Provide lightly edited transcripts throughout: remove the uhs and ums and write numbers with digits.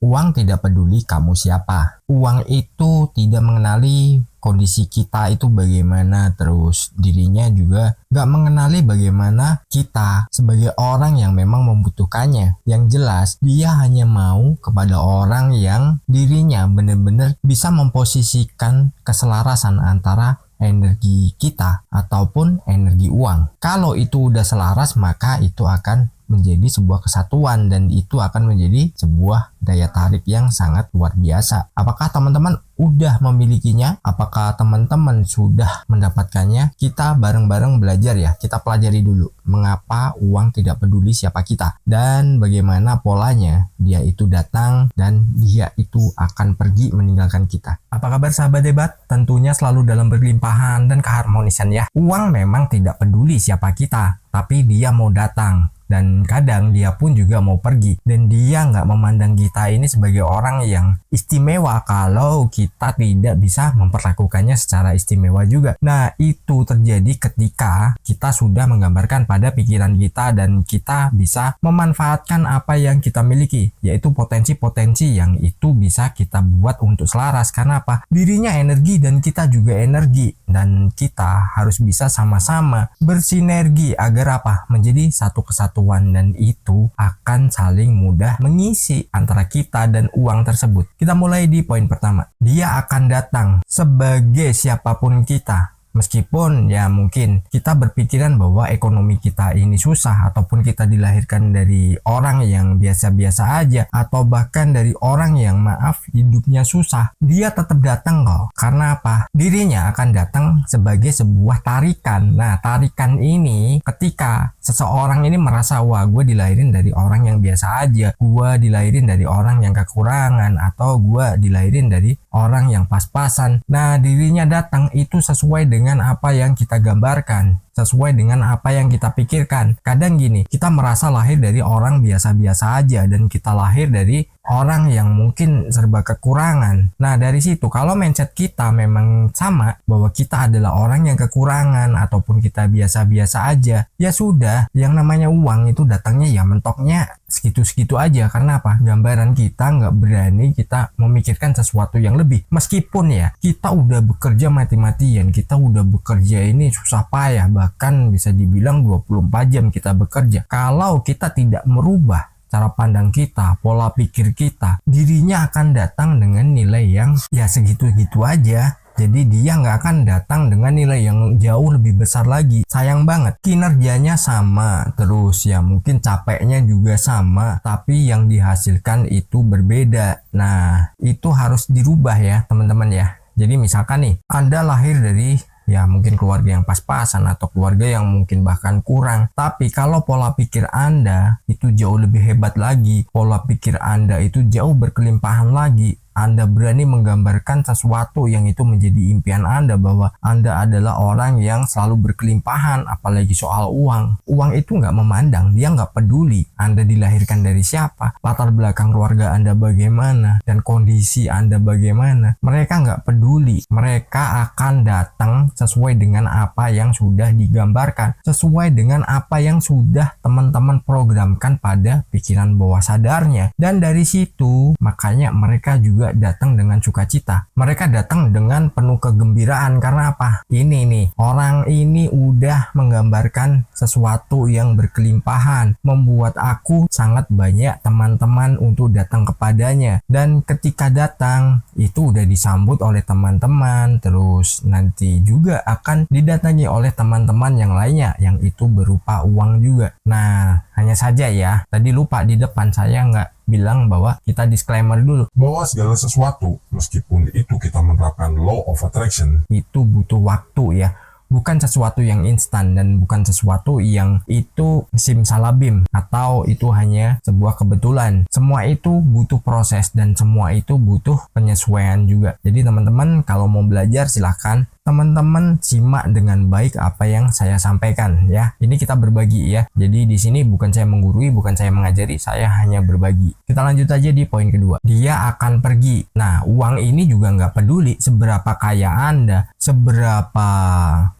Uang tidak peduli kamu siapa. Uang itu tidak mengenali kondisi kita itu bagaimana, terus dirinya juga gak mengenali bagaimana kita sebagai orang yang memang membutuhkannya. Yang jelas dia hanya mau kepada orang yang dirinya benar-benar bisa memposisikan keselarasan antara energi kita ataupun energi uang. Kalau itu udah selaras, maka itu akan menjadi sebuah kesatuan dan itu akan menjadi sebuah daya tarik yang sangat luar biasa. Apakah teman-teman udah memilikinya? Apakah teman-teman sudah mendapatkannya? Kita bareng-bareng belajar ya. Kita pelajari dulu mengapa uang tidak peduli siapa kita dan bagaimana polanya dia itu datang dan dia itu akan pergi meninggalkan kita. Apa kabar sahabat debat? Tentunya selalu dalam berlimpahan dan keharmonisan ya. Uang memang tidak peduli siapa kita, tapi dia mau datang. Dan kadang dia pun juga mau pergi. Dan dia nggak memandang kita ini sebagai orang yang istimewa kalau kita tidak bisa memperlakukannya secara istimewa juga. Nah, itu terjadi ketika kita sudah menggambarkan pada pikiran kita dan kita bisa memanfaatkan apa yang kita miliki, yaitu potensi-potensi yang itu bisa kita buat untuk selaras. Karena apa? Dirinya energi dan kita juga energi. Dan kita harus bisa sama-sama bersinergi agar apa? Menjadi satu kesatuan. Dan itu akan saling mudah mengisi antara kita dan uang tersebut. Kita mulai di poin pertama. Dia akan datang sebagai siapapun kita. Meskipun ya mungkin kita berpikiran bahwa ekonomi kita ini susah, ataupun kita dilahirkan dari orang yang biasa-biasa aja, atau bahkan dari orang yang maaf hidupnya susah, dia tetap datang kok. Karena apa? Dirinya akan datang sebagai sebuah tarikan. Nah, tarikan ini ketika seseorang ini merasa, wah gue dilahirin dari orang yang biasa aja, gue dilahirin dari orang yang kekurangan, atau gue dilahirin dari orang yang pas-pasan. Nah, dirinya datang itu sesuai dengan apa yang kita gambarkan, sesuai dengan apa yang kita pikirkan. Kadang gini, kita merasa lahir dari orang biasa-biasa aja dan kita lahir dari orang yang mungkin serba kekurangan. Nah, dari situ kalau mindset kita memang sama bahwa kita adalah orang yang kekurangan ataupun kita biasa-biasa aja, ya sudah, yang namanya uang itu datangnya ya mentoknya segitu-segitu aja. Karena apa? Gambaran kita nggak berani kita memikirkan sesuatu yang lebih. Meskipun ya kita udah bekerja mati-matian, kita udah bekerja ini susah payah, bahkan bisa dibilang 24 jam kita bekerja. Kalau kita tidak merubah cara pandang kita, pola pikir kita, dirinya akan datang dengan nilai yang ya segitu-gitu aja. Jadi dia nggak akan datang dengan nilai yang jauh lebih besar lagi. Sayang banget, kinerjanya sama, terus ya mungkin capeknya juga sama, tapi yang dihasilkan itu berbeda. Nah, itu harus dirubah ya teman-teman ya. Jadi misalkan nih, Anda lahir dari ya mungkin keluarga yang pas-pasan atau keluarga yang mungkin bahkan kurang. Tapi kalau pola pikir Anda itu jauh lebih hebat lagi, pola pikir Anda itu jauh berkelimpahan lagi, Anda berani menggambarkan sesuatu yang itu menjadi impian Anda, bahwa Anda adalah orang yang selalu berkelimpahan, apalagi soal uang. Uang itu nggak memandang, dia nggak peduli Anda dilahirkan dari siapa, latar belakang keluarga Anda bagaimana, dan kondisi Anda bagaimana. Mereka nggak peduli, mereka akan datang sesuai dengan apa yang sudah digambarkan, sesuai dengan apa yang sudah teman-teman programkan pada pikiran bawah sadarnya. Dan dari situ, makanya mereka juga datang dengan sukacita. Mereka datang dengan penuh kegembiraan. Karena apa? Ini nih, orang ini udah menggambarkan sesuatu yang berkelimpahan, membuat aku sangat banyak teman-teman untuk datang kepadanya. Dan ketika datang, itu udah disambut oleh teman-teman, terus nanti juga akan didatangi oleh teman-teman yang lainnya, yang itu berupa uang juga. Nah, hanya saja ya, tadi lupa di depan saya nggak bilang bahwa kita disclaimer dulu bahwa segala sesuatu, meskipun itu kita menerapkan law of attraction, itu butuh waktu ya. Bukan sesuatu yang instan dan bukan sesuatu yang itu simsalabim atau itu hanya sebuah kebetulan. Semua itu butuh proses dan semua itu butuh penyesuaian juga. Jadi teman-teman kalau mau belajar silahkan teman-teman simak dengan baik apa yang saya sampaikan ya. Ini kita berbagi ya. Jadi di sini bukan saya menggurui, bukan saya mengajari, saya hanya berbagi. Kita lanjut aja di poin kedua. Dia akan pergi. Nah, uang ini juga nggak peduli seberapa kaya Anda, seberapa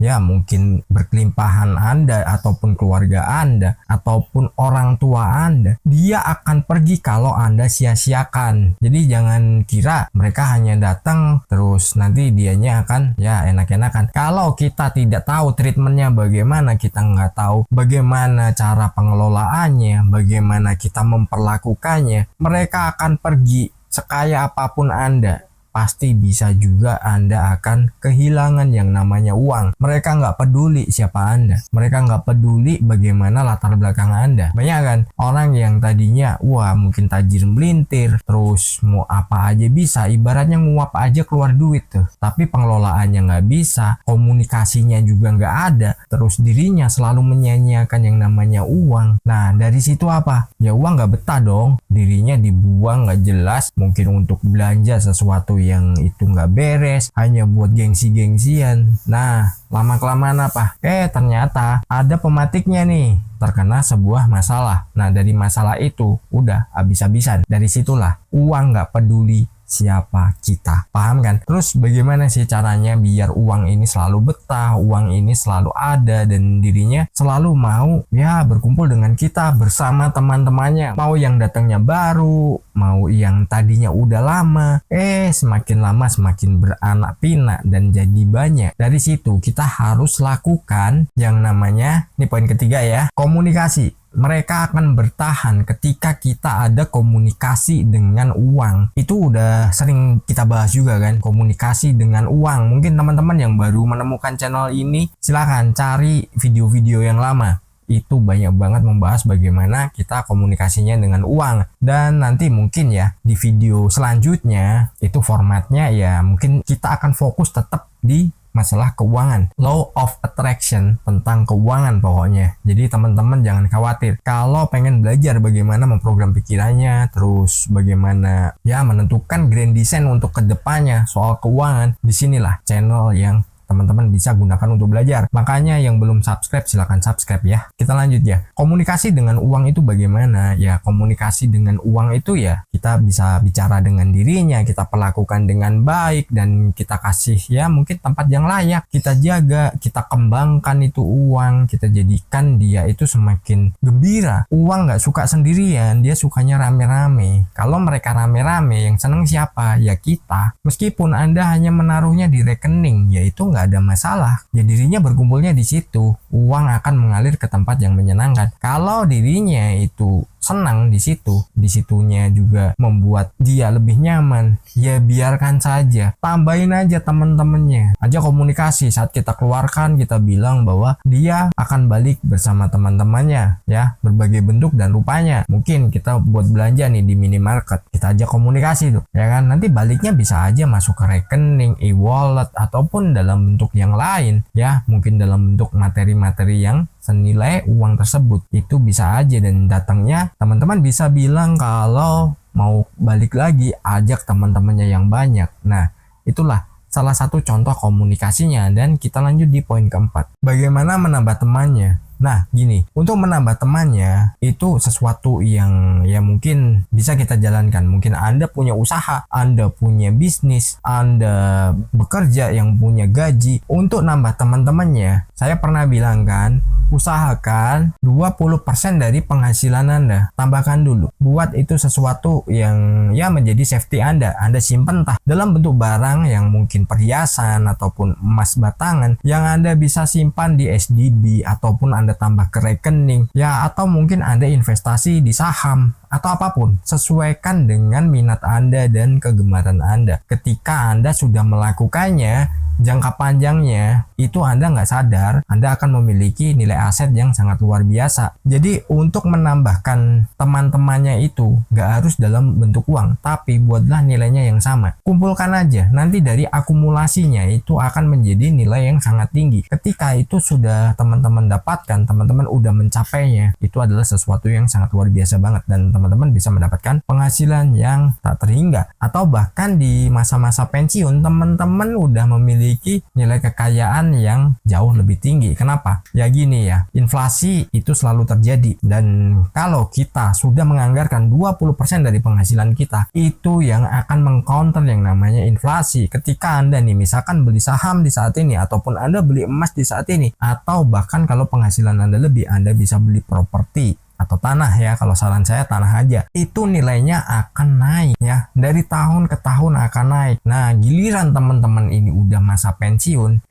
ya mungkin berkelimpahan Anda ataupun keluarga Anda ataupun orang tua Anda. Dia akan pergi kalau Anda sia-siakan. Jadi jangan kira mereka hanya datang terus nanti dianya akan ya enak-enakan. Kalau kita tidak tahu treatmentnya bagaimana, kita nggak tahu bagaimana cara pengelolaannya, bagaimana kita memperlakukannya, mereka akan pergi. Sekaya apapun Anda, pasti bisa juga Anda akan kehilangan yang namanya uang. Mereka nggak peduli siapa Anda, mereka nggak peduli bagaimana latar belakang Anda. Banyak kan orang yang tadinya wah mungkin tajir melintir, terus mau apa aja bisa, ibaratnya nguap aja keluar duit tuh, tapi pengelolaannya nggak bisa, komunikasinya juga nggak ada, terus dirinya selalu menyanyiakan yang namanya uang. Nah dari situ apa? Ya uang nggak betah dong, dirinya dibuang nggak jelas, mungkin untuk belanja sesuatu yang itu nggak beres, hanya buat gengsi-gengsian. Nah lama-kelamaan apa? Ternyata ada pematiknya nih, terkena sebuah masalah. Nah dari masalah itu udah habis-habisan. Dari situlah uang nggak peduli siapa kita, paham kan? Terus bagaimana sih caranya biar uang ini selalu betah, uang ini selalu ada dan dirinya selalu mau ya berkumpul dengan kita bersama teman-temannya, mau yang datangnya baru, mau yang tadinya udah lama, semakin lama semakin beranak pinak dan jadi banyak. Dari situ kita harus lakukan yang namanya, ini poin ketiga ya, komunikasi. Mereka akan bertahan ketika kita ada komunikasi dengan uang. Itu udah sering kita bahas juga kan, komunikasi dengan uang. Mungkin teman-teman yang baru menemukan channel ini, silahkan cari video-video yang lama. Itu banyak banget membahas bagaimana kita komunikasinya dengan uang. Dan nanti mungkin ya di video selanjutnya itu formatnya ya mungkin kita akan fokus tetap di masalah keuangan, law of attraction, tentang keuangan pokoknya. Jadi teman-teman jangan khawatir kalau pengen belajar bagaimana memprogram pikirannya, terus bagaimana ya menentukan grand design untuk kedepannya soal keuangan. Disinilah channel yang teman-teman bisa gunakan untuk belajar. Makanya yang belum subscribe silahkan subscribe ya. Kita lanjut ya. Komunikasi dengan uang itu bagaimana? Ya komunikasi dengan uang itu ya kita bisa bicara dengan dirinya, kita perlakukan dengan baik dan kita kasih ya mungkin tempat yang layak. Kita jaga, kita kembangkan itu uang, kita jadikan dia itu semakin gembira. Uang nggak suka sendirian, dia sukanya rame-rame. Kalau mereka rame-rame yang seneng siapa? Ya kita. Meskipun Anda hanya menaruhnya di rekening, yaitu nggak ada masalah, ya dirinya berkumpulnya di situ, uang akan mengalir ke tempat yang menyenangkan. Kalau dirinya itu senang di situ, di situnya juga membuat dia lebih nyaman, ya biarkan saja, tambahin aja teman-temannya, aja komunikasi saat kita keluarkan, kita bilang bahwa dia akan balik bersama teman-temannya ya, berbagai bentuk dan rupanya. Mungkin kita buat belanja nih di minimarket, kita aja komunikasi tuh ya kan, nanti baliknya bisa aja masuk ke rekening, e-wallet ataupun dalam bentuk yang lain ya, mungkin dalam bentuk materi-materi yang senilai uang tersebut. Itu bisa aja, dan datangnya teman-teman bisa bilang kalau mau balik lagi ajak teman-temannya yang banyak. Nah itulah salah satu contoh komunikasinya. Dan kita lanjut di poin keempat, bagaimana menambah temannya. Nah gini, untuk menambah temannya itu sesuatu yang ya mungkin bisa kita jalankan. Mungkin Anda punya usaha, Anda punya bisnis, Anda bekerja yang punya gaji. Untuk nambah teman-temannya, saya pernah bilang kan, usahakan 20% dari penghasilan Anda, tambahkan dulu. Buat itu sesuatu yang ya menjadi safety Anda. Anda simpan entah dalam bentuk barang yang mungkin perhiasan ataupun emas batangan yang Anda bisa simpan di SDB, ataupun Anda tambah ke rekening ya, atau mungkin Anda investasi di saham atau apapun. Sesuaikan dengan minat Anda dan kegemaran Anda. Ketika Anda sudah melakukannya, jangka panjangnya itu Anda nggak sadar Anda akan memiliki nilai aset yang sangat luar biasa. Jadi untuk menambahkan teman-temannya itu nggak harus dalam bentuk uang, tapi buatlah nilainya yang sama. Kumpulkan aja, nanti dari akumulasinya itu akan menjadi nilai yang sangat tinggi. Ketika itu sudah teman-teman dapatkan, teman-teman udah mencapainya, itu adalah sesuatu yang sangat luar biasa banget, dan teman-teman bisa mendapatkan penghasilan yang tak terhingga. Atau bahkan di masa-masa pensiun, teman-teman udah memiliki memiliki nilai kekayaan yang jauh lebih tinggi. Kenapa? Ya gini ya, inflasi itu selalu terjadi, dan kalau kita sudah menganggarkan 20% dari penghasilan kita, itu yang akan mengcounter yang namanya inflasi. Ketika Anda nih misalkan beli saham di saat ini, ataupun Anda beli emas di saat ini, atau bahkan kalau penghasilan Anda lebih, Anda bisa beli properti atau tanah ya, kalau saran saya tanah aja, itu nilainya akan naik ya, dari tahun ke tahun akan naik. Nah giliran teman-teman ini udah masa pensiun,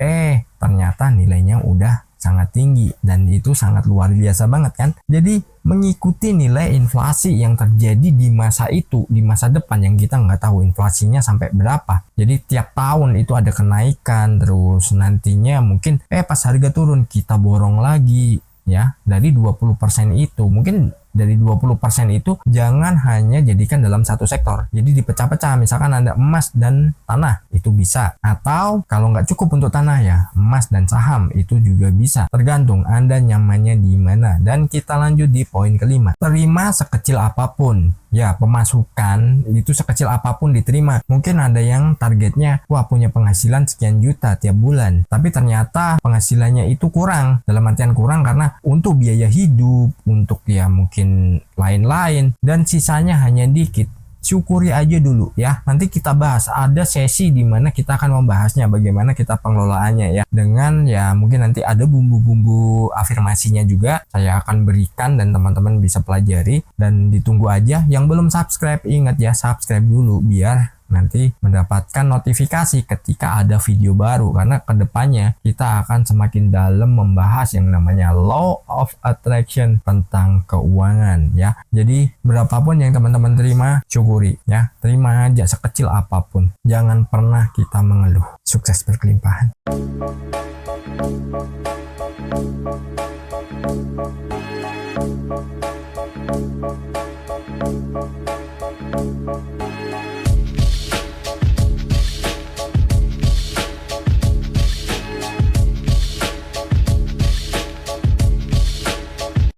ternyata nilainya udah sangat tinggi, dan itu sangat luar biasa banget kan. Jadi mengikuti nilai inflasi yang terjadi di masa itu, di masa depan yang kita nggak tahu inflasinya sampai berapa. Jadi tiap tahun itu ada kenaikan, terus nantinya mungkin pas harga turun kita borong lagi ya, dari 20% itu. Mungkin dari 20% itu jangan hanya jadikan dalam satu sektor, jadi dipecah-pecah. Misalkan ada emas dan tanah, itu bisa. Atau kalau nggak cukup untuk tanah ya, emas dan saham itu juga bisa, tergantung Anda nyamannya di mana. Dan kita lanjut di poin kelima, terima sekecil apapun ya, pemasukan itu sekecil apapun diterima. Mungkin ada yang targetnya punya penghasilan sekian juta tiap bulan, tapi ternyata penghasilannya itu kurang, dalam artian kurang karena untuk biaya hidup, untuk ya mungkin lain-lain, dan sisanya hanya dikit. Syukuri aja dulu ya, nanti kita bahas, ada sesi di mana kita akan membahasnya bagaimana kita pengelolaannya ya, dengan ya mungkin nanti ada bumbu-bumbu afirmasinya juga saya akan berikan, dan teman-teman bisa pelajari. Dan ditunggu aja yang belum subscribe, ingat ya, subscribe dulu biar nanti mendapatkan notifikasi ketika ada video baru, karena kedepannya kita akan semakin dalam membahas yang namanya law of attraction tentang keuangan ya. Jadi berapapun yang teman-teman terima, syukuri ya, terima aja sekecil apapun, jangan pernah kita mengeluh. Sukses berkelimpahan.